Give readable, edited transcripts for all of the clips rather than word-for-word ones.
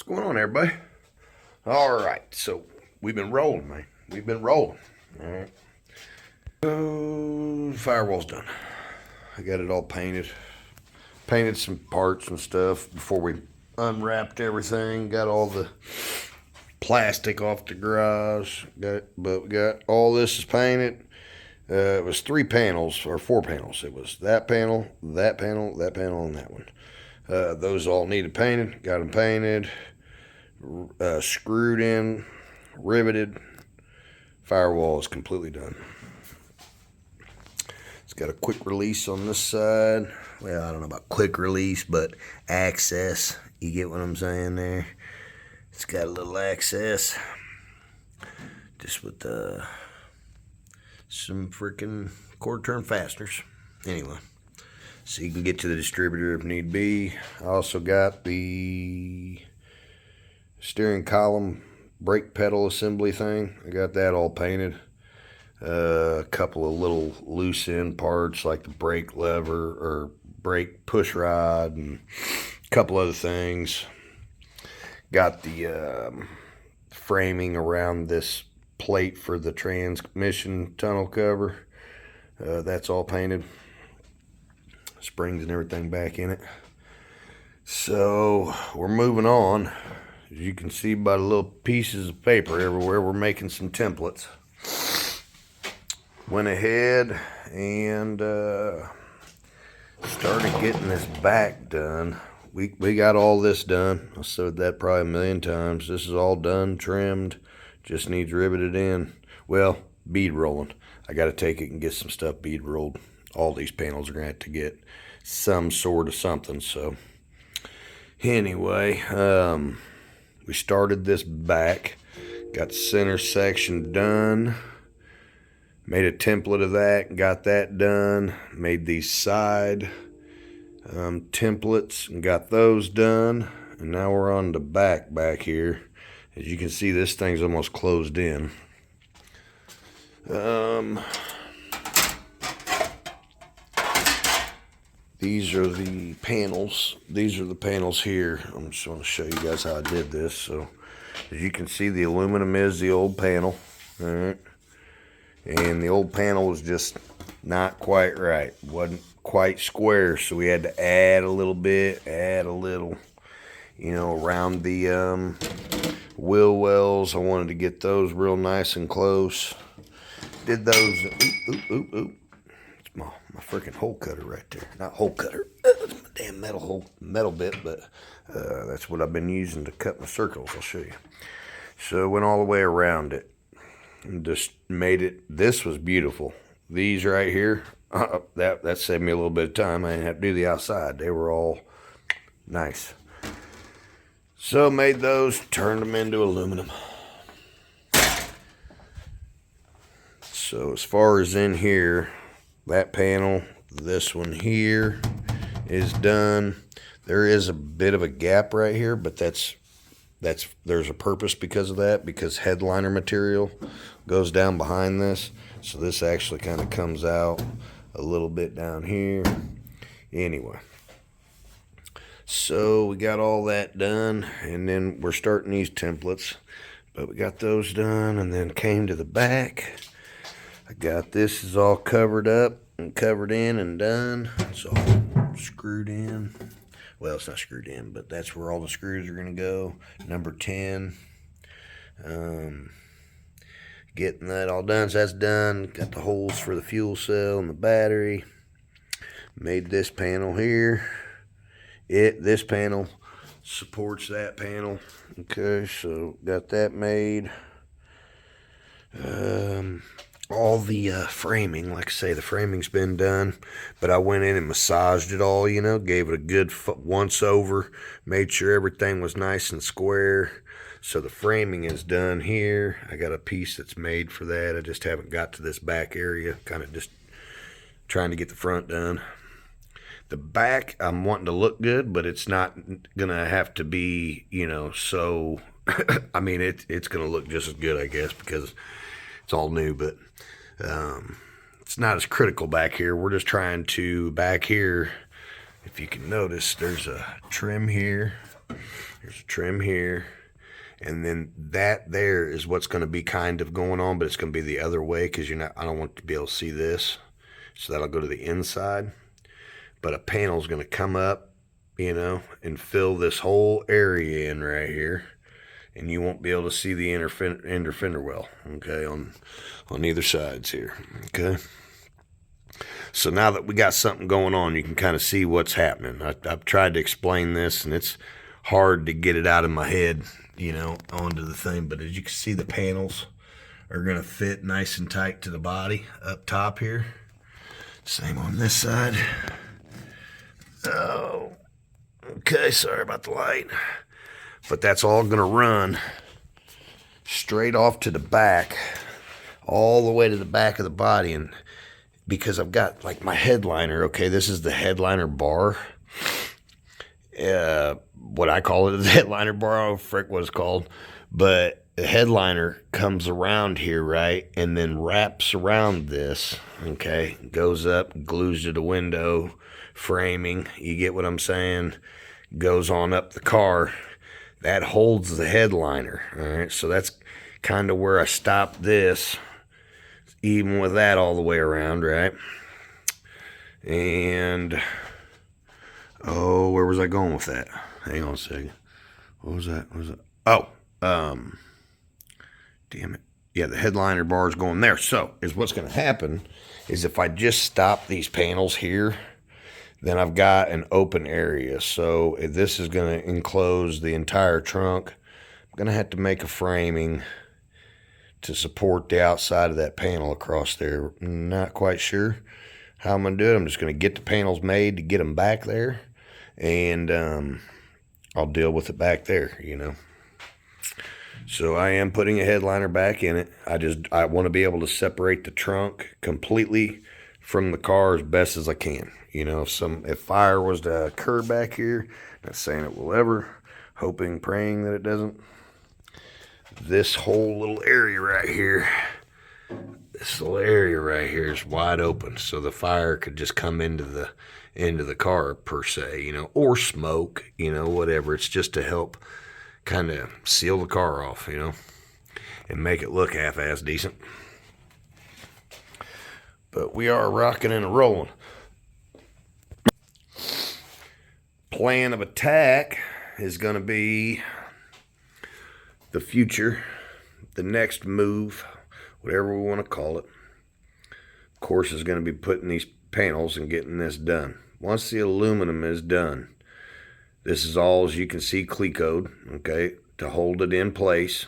What's going on, everybody? All right, so we've been rolling, man. We've been rolling. All right. So, firewall's done. I got it all painted. Painted some parts and stuff before we unwrapped everything. Got all the plastic off the garage. But we got all this is painted. It was 3 panels or 4 panels. It was that panel, that panel, that panel, and that one. Those all needed painted. Got them painted, screwed in, riveted. Firewall is completely done. It's got a quick release on this side. Well, I don't know about quick release, but access. You get what I'm saying there? It's got a little access. Just with some freaking quarter turn fasteners. Anyway, so you can get to the distributor if need be. I also got the steering column brake pedal assembly thing. I got that all painted. A couple of little loose end parts like the brake lever or brake push rod and a couple other things. Got the framing around this plate for the transmission tunnel cover. That's all painted. Springs and everything back in it. So we're moving on. As you can see by the little pieces of paper everywhere, we're making some templates. Went ahead and started getting this back done. We got all this done. I said that probably a million times. This is all done, trimmed, just needs riveted in. Well, bead rolling. I got to take it and get some stuff bead rolled. All these panels are going to have to get some sort of something. So anyway, we started this back. Got the center section done. Made a template of that, got that done. Made these side templates and got those done. And now we're on the back here. As you can see, this thing's almost closed in. These are the panels. These are the panels here. I'm just going to show you guys how I did this. So as you can see, the aluminum is the old panel. All right. And the old panel was just not quite right. Wasn't quite square, so we had to add a little bit, you know, around the wheel wells. I wanted to get those real nice and close. Did those. Oop. It's my freaking hole cutter right there. Not hole cutter. It's my damn metal bit, but that's what I've been using to cut my circles. I'll show you. So I went all the way around it. And just made it. This was beautiful. These right here, that saved me a little bit of time. I didn't have to do the outside. They were all nice. So made those, turned them into aluminum. So as far as in here, that panel, this one here is done. There is a bit of a gap right here, but there's a purpose because of that, because headliner material goes down behind this. So this actually kind of comes out a little bit down here. Anyway, so we got all that done, and then we're starting these templates. But we got those done, and then came to the back. I got this is all covered up and covered in and done. It's all screwed in. Well, it's not screwed in, but that's where all the screws are going to go. Number 10. Getting that all done. So that's done. Got the holes for the fuel cell and the battery. Made this panel here. This panel supports that panel. Okay, so got that made. All the framing, like I say, the framing's been done, but I went in and massaged it all, you know, gave it a good once over, made sure everything was nice and square. So the framing is done here. I got a piece that's made for that. I just haven't got to this back area, kind of just trying to get the front done. The back, I'm wanting to look good, but it's not gonna have to be, you know, so I mean, it's gonna look just as good, I guess, because it's all new, but it's not as critical back here. We're just trying to, back here, if you can notice, there's a trim here, There's a trim here. And then that there is what's going to be kind of going on, but it's going to be the other way because I don't want to be able to see this. So that'll go to the inside. But a panel is going to come up, and fill this whole area in right here. And you won't be able to see the inner fender well, okay, on either sides here, okay? So now that we got something going on, you can kind of see what's happening. I've tried to explain this, and it's hard to get it out of my head, onto the thing. But as you can see, the panels are going to fit nice and tight to the body up top here. Same on this side. Oh, okay, sorry about the light. But that's all going to run straight off to the back, all the way to the back of the body. And because I've got like my headliner, okay, this is the headliner bar. What I call it is the headliner bar. I don't frick what it's called. But the headliner comes around here, right? And then wraps around this, okay? Goes up, glues to the window framing. You get what I'm saying? Goes on up the car. That holds the headliner, all right? So that's kind of where I stopped this, even with that all the way around, right? And, where was I going with that? Hang on a second. What was that? Oh, damn it. Yeah, the headliner bar is going there. So, what's going to happen is if I just stop these panels here, then I've got an open area. So if this is going to enclose the entire trunk, I'm going to have to make a framing to support the outside of that panel across there. Not quite sure how I'm going to do it. I'm just going to get the panels made to get them back there, and I'll deal with it back there, So I am putting a headliner back in it. I want to be able to separate the trunk completely from the car as best as I can. If fire was to occur back here, not saying it will ever, hoping, praying that it doesn't. This whole little area right here, is wide open, so the fire could just come into the car per se, or smoke, whatever. It's just to help kind of seal the car off, and make it look half-ass decent. But we are rocking and rolling. Plan of attack is going to be the future, the next move, whatever we want to call it. Of course, is going to be putting these panels and getting this done. Once the aluminum is done, this is all, as you can see, Clecoed, okay, to hold it in place,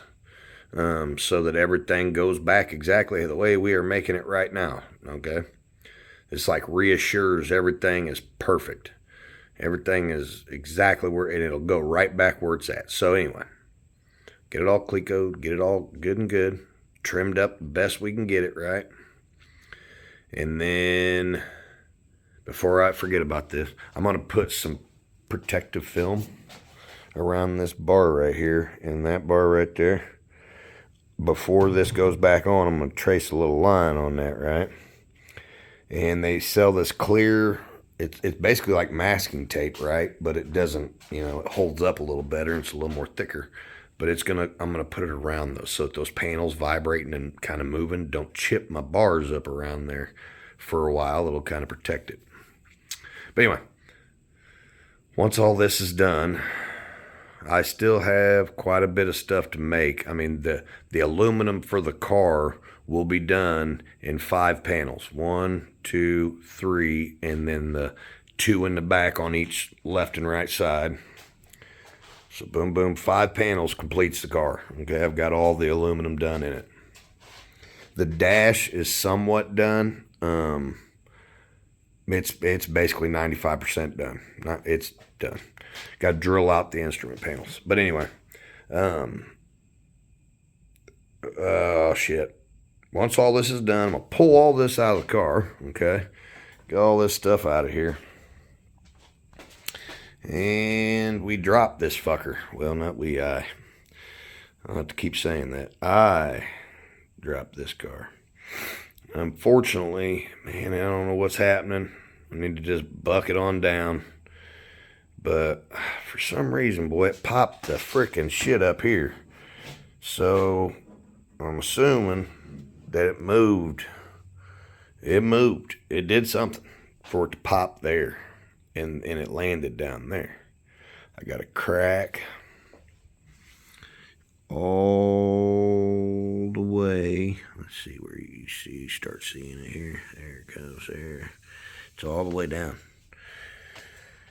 so that everything goes back exactly the way we are making it right now, okay? It's like reassures everything is perfect. Everything is exactly where, and it'll go right back where it's at. So anyway, get it all Clecoed, get it all good and good, trimmed up the best we can get it, right? And then, before I forget about this, I'm going to put some protective film around this bar right here and that bar right there. Before this goes back on, I'm going to trace a little line on that, right? And they sell this clear, it's basically like masking tape, right? But it doesn't, it holds up a little better and it's a little more thicker. But I'm gonna put it around those so that those panels vibrating and kind of moving don't chip my bars up around there for a while. It'll kind of protect it. But anyway, once all this is done, I still have quite a bit of stuff to make. I mean, the aluminum for the car will be done in 5 panels. 1, 2, 3, and then the 2 in the back on each left and right side. So boom, boom, 5 panels completes the car. Okay, I've got all the aluminum done in it. The dash is somewhat done. It's basically 95% done. It's done. Got to drill out the instrument panels. But anyway, oh shit. Once all this is done, I'm going to pull all this out of the car, okay? Get all this stuff out of here. And we drop this fucker. Well, not we, I. I'll have to keep saying that. I dropped this car. Unfortunately, man, I don't know what's happening. I need to just buck it on down. but for some reason, boy, it popped the freaking shit up here. So I'm assuming that it moved. It moved. It did something for it to pop there, and it landed down there. I got a crack all the way. Let's see where you start seeing it here. There it goes there. It's all the way down.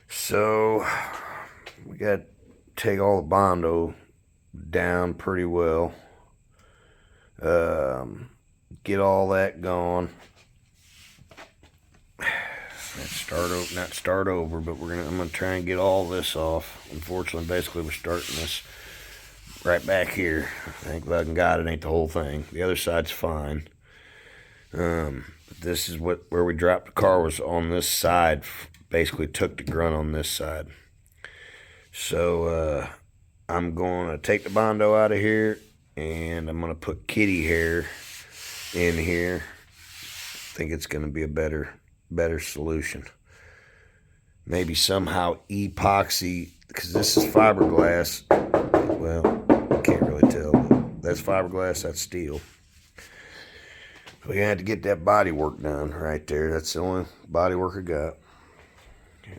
So we got to take all the Bondo down pretty well. Get all that gone. Not start over, but I'm gonna try and get all this off. Unfortunately, basically we're starting this right back here. I think fucking God, it ain't the whole thing. The other side's fine. But this is where we dropped the car, was on this side. Basically took the grunt on this side. So I'm gonna take the Bondo out of here, and I'm gonna put kitty hair in here. I think it's gonna be a better solution. Maybe somehow epoxy, because this is fiberglass. Well, I can't really tell, but that's fiberglass, that's steel. We're gonna have to get that bodywork done right there. That's the only bodywork I got.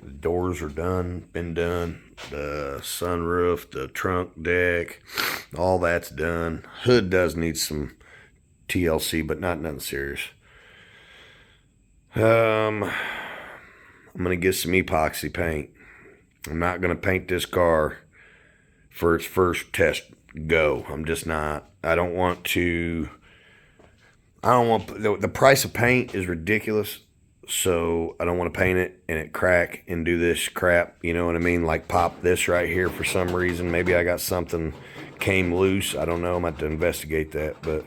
The doors are done, been done. The sunroof, the trunk deck, all that's done. Hood does need some TLC, but not nothing serious. I'm gonna get some epoxy paint. I'm not gonna paint this car for its first test go. I'm just not. I don't want the price of paint is ridiculous, so I don't want to paint it and it crack and do this crap, you know what I mean? Like pop this right here for some reason. Maybe I got something came loose. I don't know. I'm going to have to investigate that, but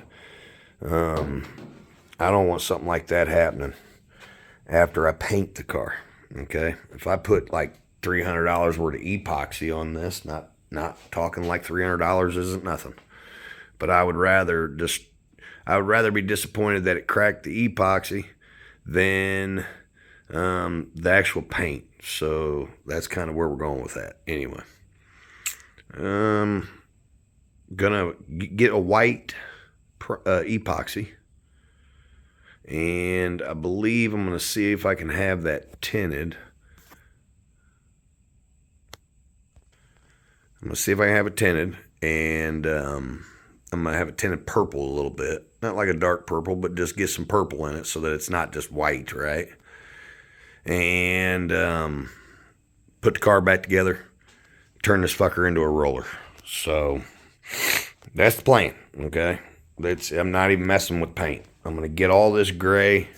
I don't want something like that happening after I paint the car, okay? If I put like $300 worth of epoxy on this, not talking like $300 isn't nothing, but I would rather be disappointed that it cracked the epoxy than the actual paint. So that's kind of where we're going with that. Anyway, gonna get a white epoxy, and I believe I'm gonna see if I can have that tinted. I'm gonna see if I can have it tinted, and I'm gonna have it tinted purple a little bit, not like a dark purple, but just get some purple in it so that it's not just white, right? And put the car back together, turn this fucker into a roller. So that's the plan, okay? I'm not even messing with paint. I'm gonna get all this gray.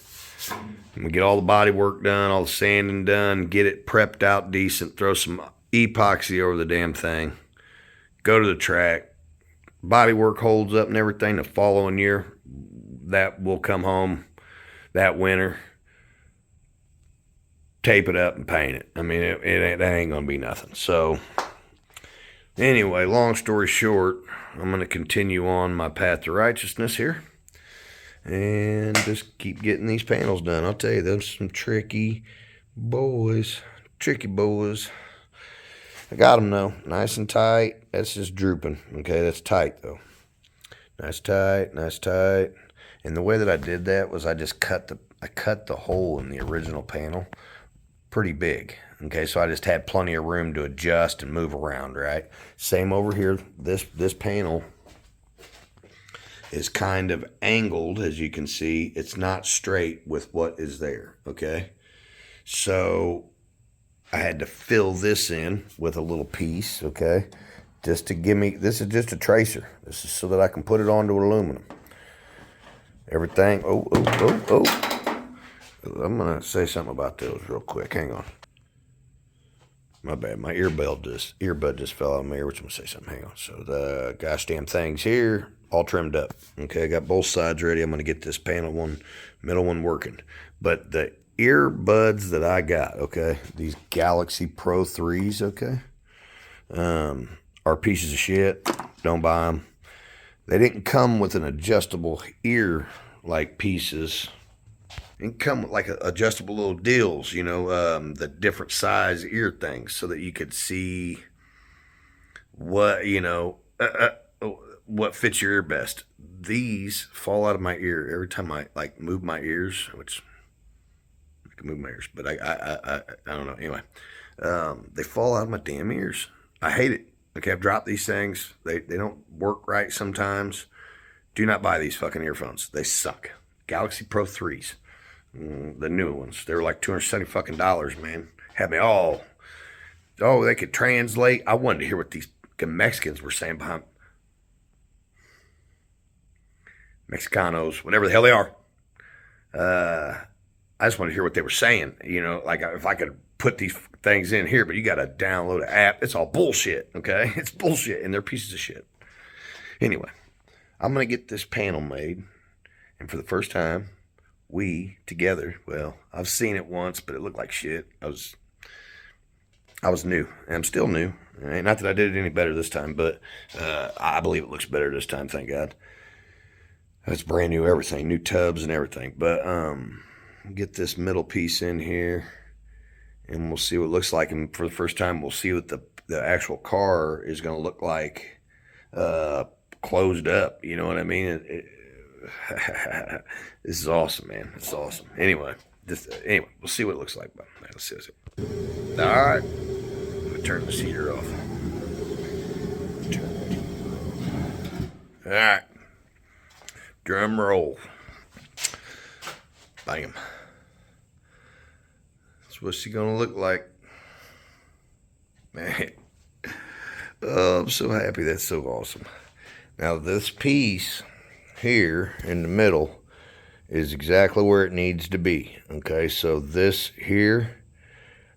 I'm gonna get all the body work done, all the sanding done, get it prepped out decent, throw some epoxy over the damn thing, go to the track. Body work holds up and everything. The following year, that will come home that winter, tape it up and paint it. I mean, that ain't gonna be nothing. So anyway, long story short, I'm gonna continue on my path to righteousness here and just keep getting these panels done. I'll tell you, those are some tricky boys. I got them though, nice and tight. That's just drooping. Okay, that's tight though. Nice tight. And the way that I did that was I cut the hole in the original panel pretty big. Okay, so I just had plenty of room to adjust and move around, right? Same over here. This panel is kind of angled, as you can see. It's not straight with what is there, okay? So I had to fill this in with a little piece, okay? Just to give me, this is just a tracer. This is so that I can put it onto aluminum. Everything, oh. I'm gonna say something about those real quick, hang on. My bad, my earbud just fell out of my ear, which I'm gonna say something, hang on. So the gosh damn things here, all trimmed up. Okay, I got both sides ready. I'm gonna get this middle one working. But the earbuds that I got, okay, these Galaxy Pro 3s, okay, are pieces of shit. Don't buy them. They didn't come with an adjustable ear like pieces and come with like adjustable little deals, you know, the different size ear things, so that you could see what, you know, what fits your ear best. These fall out of my ear every time I like move my ears, which I can move my ears, but I don't know. Anyway, they fall out of my damn ears. I hate it. Okay, I've dropped these things. They don't work right sometimes. Do not buy these fucking earphones. They suck. Galaxy Pro 3s. The new ones. They were like $270 fucking dollars, man. Had me all. Oh, they could translate. I wanted to hear what these Mexicans were saying behind. Mexicanos, whatever the hell they are. I just wanted to hear what they were saying. You know, like if I could put these things in here, but you got to download an app. It's all bullshit, okay? It's bullshit, and they're pieces of shit. Anyway, I'm going to get this panel made, and for the first time, we together, well, I've seen it once, but it looked like shit. I was new, and I'm still new. Not that I did it any better this time, but I believe it looks better this time, thank God. That's brand new everything, new tubs and everything. But get this middle piece in here, and we'll see what it looks like. And for the first time, we'll see what the actual car is going to look like closed up. You know what I mean? This is awesome, man. It's awesome. Anyway, we'll see what it looks like. But let's see. All right, I'm gonna turn this heater off. All right, drum roll. Bam. That's what she's gonna look like, man. Oh, I'm so happy. That's so awesome. Now this piece here in the middle is exactly where it needs to be. Okay, so this here,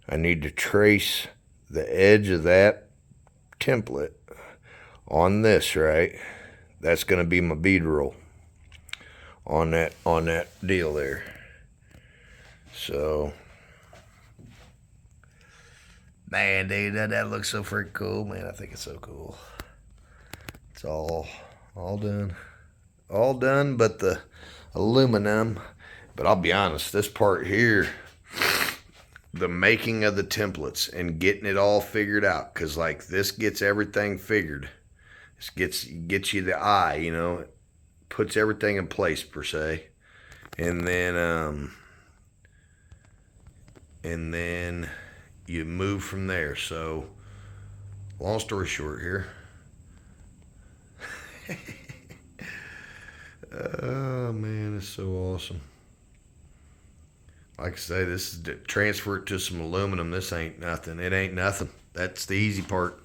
I need to trace the edge of that template on this, right? That's going to be my bead roll on that deal there. So, man, dude, that looks so freaking cool, man. I think it's so cool. It's all done. All done but the aluminum. But I'll be honest, this part here, the making of the templates and getting it all figured out, because like this gets everything figured. This gets you the eye, you know, it puts everything in place per se. And then you move from there. So long story short here. Oh man, it's so awesome. Like I say, this is to transfer it to some aluminum. This ain't nothing. It ain't nothing. That's the easy part.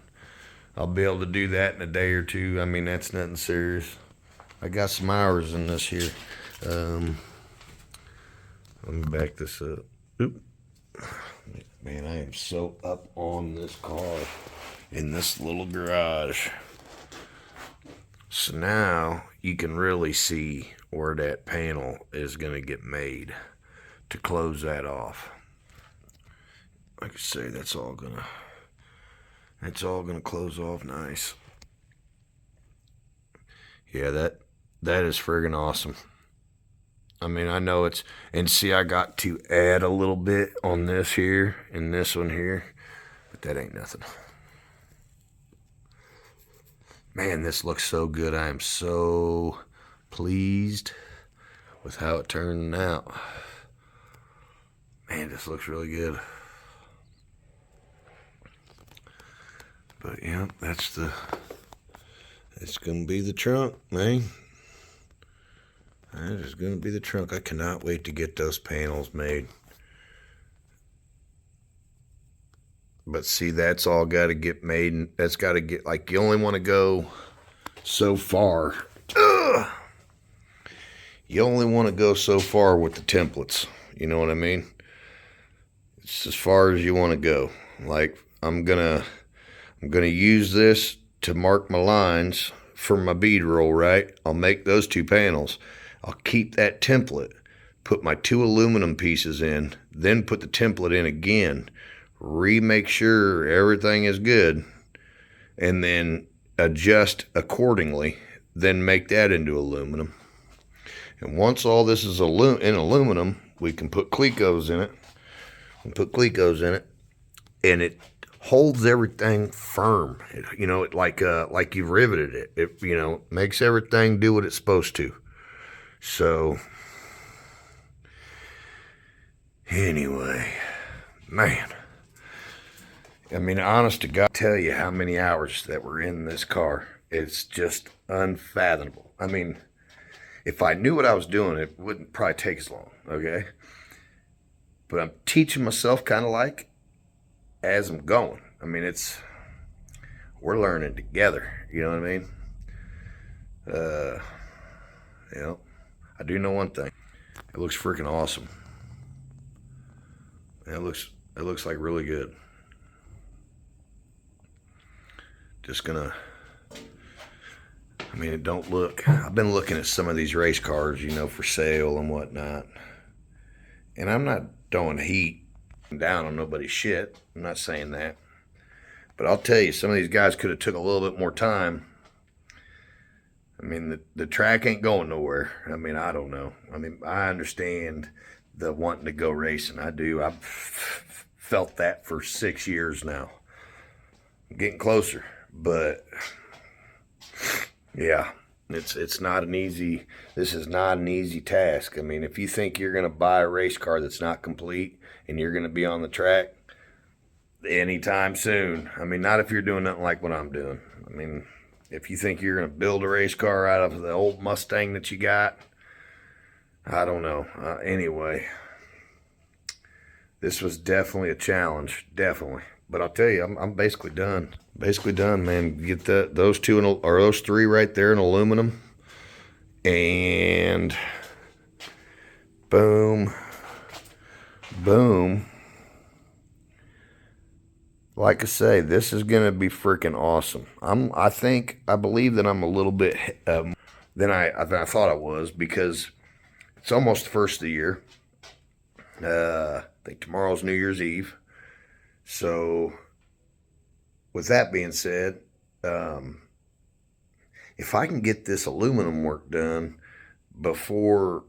I'll be able to do that in a day or two. I mean, that's nothing serious. I got some hours in this here. Let me back this up. Oop. Man, I am so up on this car in this little garage. So now you can really see where that panel is going to get made to close that off. Like I say, that's all gonna close off nice. Yeah, that is friggin' awesome. I mean, I know it's, and see, I got to add a little bit on this here and this one here, but that ain't nothing. Man, this looks so good. I am so pleased with how it turned out. Man, this looks really good. But yeah, it's gonna be the trunk, man. That is gonna be the trunk. I cannot wait to get those panels made. But see, that's all got to get made, and that's got to get, like, you only want to go so far. Ugh. You only want to go so far with the templates. You know what I mean? It's as far as you want to go. Like, I'm gonna use this to mark my lines for my bead roll, right? I'll make those two panels. I'll keep that template, put my two aluminum pieces in, then put the template in again, remake sure everything is good, and then adjust accordingly, then make that into aluminum. And once all this is in aluminum, we can put Clecos in it. And it holds everything firm. It like you've riveted it. It makes everything do what it's supposed to. So anyway, man, I mean, honest to God, tell you how many hours that were in this car. It's just unfathomable. I mean, if I knew what I was doing, it wouldn't probably take as long, okay? But I'm teaching myself kind of like as I'm going. I mean, we're learning together, you know what I mean? I do know one thing. It looks freaking awesome. It looks like really good. Just gonna, I mean, it don't look, I've been looking at some of these race cars, for sale and whatnot. And I'm not throwing heat down on nobody's shit. I'm not saying that. But I'll tell you, some of these guys could have took a little bit more time. I mean, the track ain't going nowhere. I mean, I don't know. I mean, I understand the wanting to go racing. I do. I've felt that for 6 years now. I'm getting closer. But yeah, it's not an easy, this is not an easy task. I mean, if you think you're going to buy a race car that's not complete and you're going to be on the track anytime soon, I mean, not if you're doing nothing like what I'm doing. I mean, if you think you're going to build a race car out of the old Mustang that you got, I don't know. Anyway, this was definitely a challenge, definitely. But I'll tell you, I'm basically done. Basically done, man. Get those three right there in aluminum, and boom, boom. Like I say, this is gonna be freaking awesome. I believe that I'm a little bit than I thought I was, because it's almost the first of the year. I think tomorrow's New Year's Eve. So, with that being said, if I can get this aluminum work done before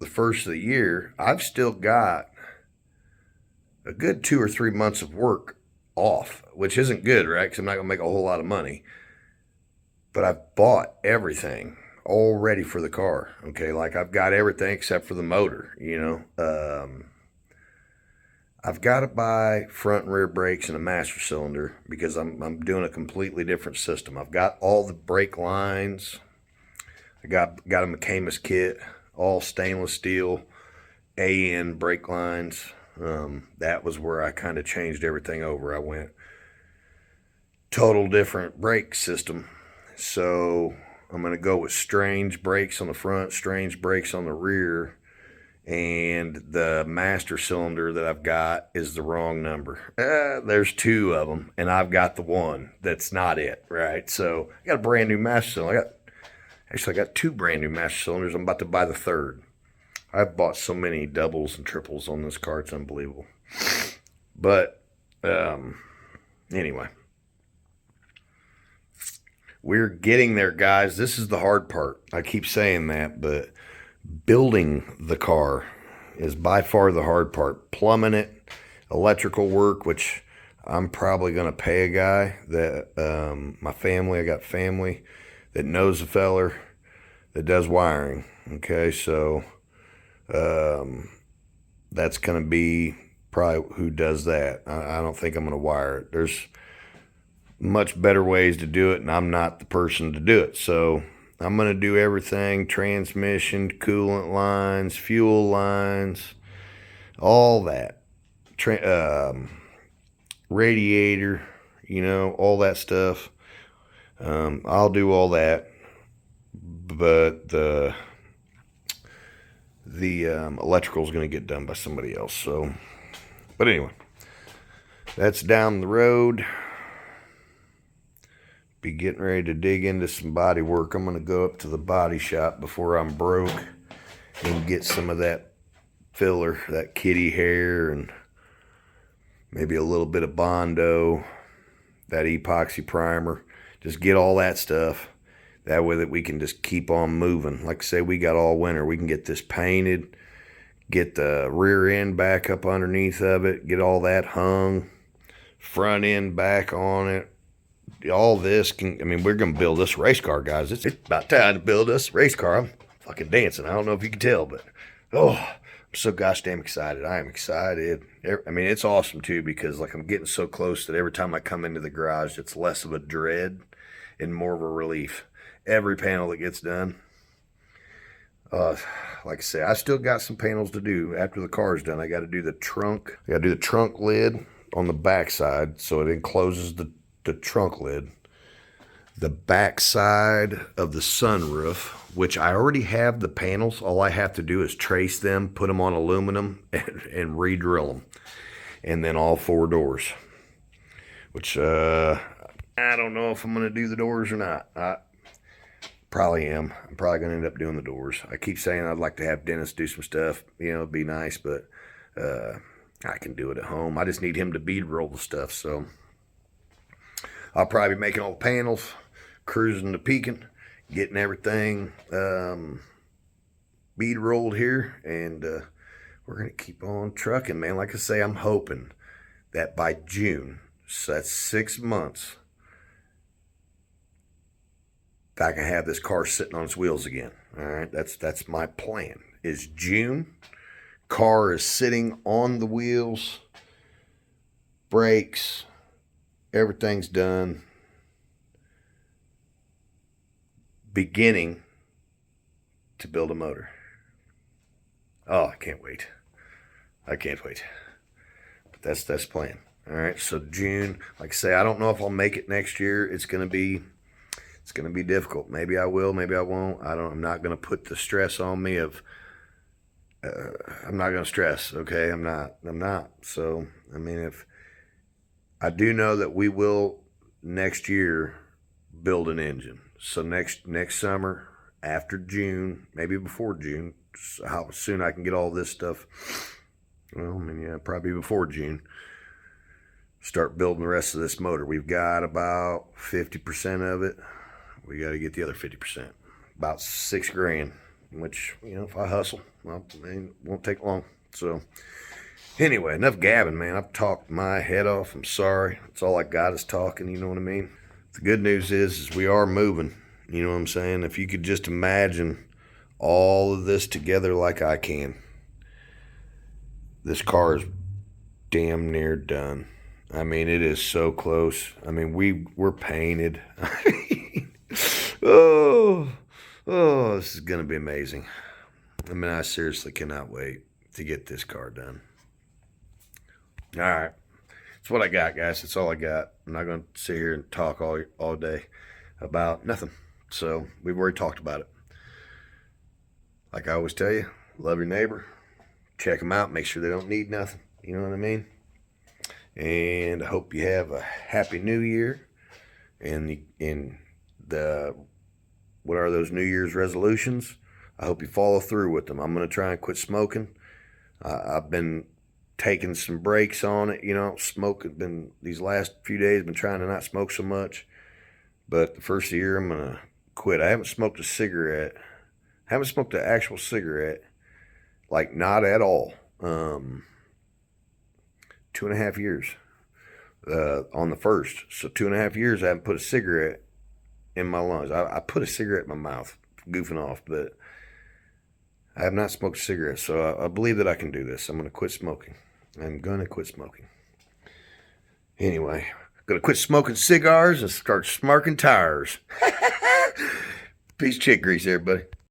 the first of the year, I've still got a good 2 or 3 months of work off, which isn't good, right? Because I'm not going to make a whole lot of money. But I've bought everything all ready for the car, okay? Like, I've got everything except for the motor, I've got to buy front and rear brakes and a master cylinder, because I'm doing a completely different system. I've got all the brake lines. I got a McCamus kit, all stainless steel AN brake lines. That was where I kind of changed everything over. I went total different brake system. So I'm going to go with strange brakes on the front, strange brakes on the rear. And the master cylinder that I've got is the wrong number. There's 2 of them, and I've got the one that's not it, right? So I got a brand new master cylinder. I got 2 brand new master cylinders. I'm about to buy the 3rd. I've bought so many doubles and triples on this car, it's unbelievable. But anyway, we're getting there, guys. This is the hard part. I keep saying that, but building the car is by far the hard part. Plumbing it, electrical work, which I'm probably going to pay a guy that, I got family that knows a feller that does wiring. Okay, so that's going to be probably who does that. I don't think I'm going to wire it. There's much better ways to do it, and I'm not the person to do it. So I'm going to do everything: transmission, coolant lines, fuel lines, all that. Radiator, all that stuff. I'll do all that. But the electrical is going to get done by somebody else. So, but anyway, that's down the road. Be getting ready to dig into some body work. I'm going to go up to the body shop before I'm broke and get some of that filler, that kitty hair, and maybe a little bit of Bondo, that epoxy primer. Just get all that stuff. That way that we can just keep on moving. Like I say, we got all winter. We can get this painted, get the rear end back up underneath of it, get all that hung, front end back on it. All this can, I mean, we're going to build this race car, guys. It's about time to build us a race car. I'm fucking dancing. I don't know if you can tell, but oh, I'm so gosh damn excited. I am excited. I mean, it's awesome too, because like I'm getting so close that every time I come into the garage, it's less of a dread and more of a relief. Every panel that gets done. Like I say, I still got some panels to do after the car's done. I got to do the trunk. I got to do the trunk lid on the back side so it encloses the trunk lid. The back side of the sunroof, which I already have the panels. All I have to do is trace them, put them on aluminum, and re-drill them. And then all 4 doors, which I don't know if I'm going to do the doors or not. Probably am. I'm probably going to end up doing the doors. I keep saying I'd like to have Dennis do some stuff. You know, it'd be nice, but I can do it at home. I just need him to bead roll the stuff. So I'll probably be making all the panels, cruising to Pekin, getting everything bead rolled here, and we're going to keep on trucking, man. Like I say, I'm hoping that by June, so that's 6 months, I can have this car sitting on its wheels again. All right, that's my plan. Is June, car is sitting on the wheels, brakes, everything's done, beginning to build a motor. Oh, I can't wait. I can't wait. But that's the plan. All right, so June, like I say, I don't know if I'll make it next year. It's gonna be difficult. Maybe I will, maybe I won't. I'm not gonna put the stress on me of I'm not gonna stress, okay? I'm not. So I mean, if I do know that we will next year build an engine. So next summer, after June, maybe before June, how soon I can get all this stuff. Well, I mean, yeah, probably before June. Start building the rest of this motor. We've got about 50% of it. We got to get the other 50%. About $6 grand, which, you know, if I hustle, well, it won't take long. So anyway, enough gabbing, man. I've talked my head off. I'm sorry. That's all I got is talking, you know what I mean? The good news is we are moving. You know what I'm saying? If you could just imagine all of this together like I can. This car is damn near done. I mean, it is so close. I mean, we're painted. Oh, this is going to be amazing. I mean, I seriously cannot wait to get this car done. All right. That's what I got, guys. That's all I got. I'm not going to sit here and talk all day about nothing. So we've already talked about it. Like I always tell you, love your neighbor. Check them out. Make sure they don't need nothing. You know what I mean? And I hope you have a happy new year. And what are those New Year's resolutions? I hope you follow through with them. I'm going to try and quit smoking. I've been taking some breaks on it. You know, smoking. These last few days, been trying to not smoke so much. But the first of the year, I'm going to quit. I haven't smoked a cigarette. Haven't smoked an actual cigarette. Like, not at all. 2.5 years on the first. So 2.5 years I haven't put a cigarette in my lungs. I put a cigarette in my mouth, goofing off, but I have not smoked a cigarette. So I believe that I can do this. I'm going to quit smoking. I'm going to quit smoking. Anyway, I'm going to quit smoking cigars and start smarking tires. Peace, chick grease, everybody.